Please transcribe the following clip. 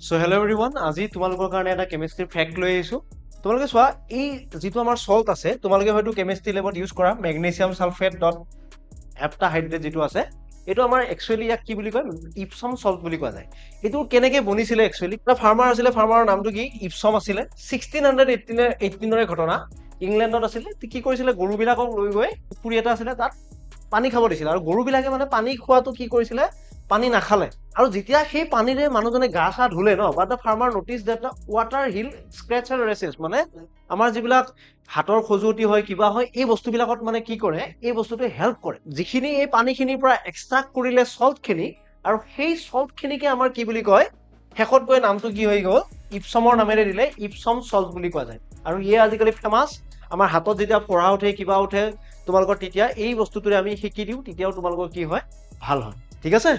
So hello everyone, আজি তোমালোকৰ কাৰণে এটা কেমিষ্ট্ৰি ফেক্ট লৈ আহিছো। তোমালোকে চোৱা এই যেটো আমাৰ সল্ট আছে, তোমালোকে হয়তো কেমিষ্ট্ৰি লেবত ইউজ কৰা মেগনেছিয়াম সালফেট ডট হেপ্টাহাইড্ৰেট যেটো আছে, এটো আমাৰ একচুয়ালি ইয়াক কি বুলি কয় ইপসম সল্ট বুলি কোৱা যায়। এটো কেনেকে বনিছিলে একচুয়ালি এটা ফাৰ্মাৰ আছিলে, ফাৰ্মাৰৰ নামটো কি ইপসম আছিলে। 1618 ঘটনা ইংলেণ্ডত আছিলে। কি কৰিছিলে গৰুবিলাকক লৈ গৈ পুখুৰী এটা আছিলে তাত পানী খাব দিছিল আৰু গৰুবিলাকে মানে পানী খোৱাটো কি কৰিছিলে পানী নাখালে আৰু যেতিয়া সেই পানীৰে মানুহজনে গা চা ধুলে ন but the farmer notice that the water heal scratch and rashes মানে আমাৰ যিবিলাক হাতৰ খজুৱতি হয় কিবা হয় এই বস্তুবিলাকত মানে কি কৰে এই বস্তুটোৱে হেল্প কৰে যিখিনি এই পানীখিনিৰ পৰা এক্সট্ৰাক্ট কৰিলে সল্টখিনি আৰু সেই সল্টখিনিকে আমাৰ কি বুলি কয় শেষত গৈ নামটো কি হৈ গ'ল ইপসমৰ নামেৰে দিলে ইপসম সল্ট বুলি কোৱা যায় আৰু ইয়ে আজিকালি ফেমাছ আমাৰ হাতত যেতিয়া পঢ়া উঠে কিবা উঠে তোমালোকৰ তেতিয়া এই বস্তুটোৰে আমি শিকি দিওঁ তেতিয়াও তোমালোকৰ কি হয় ভাল হয় ঠিক আছে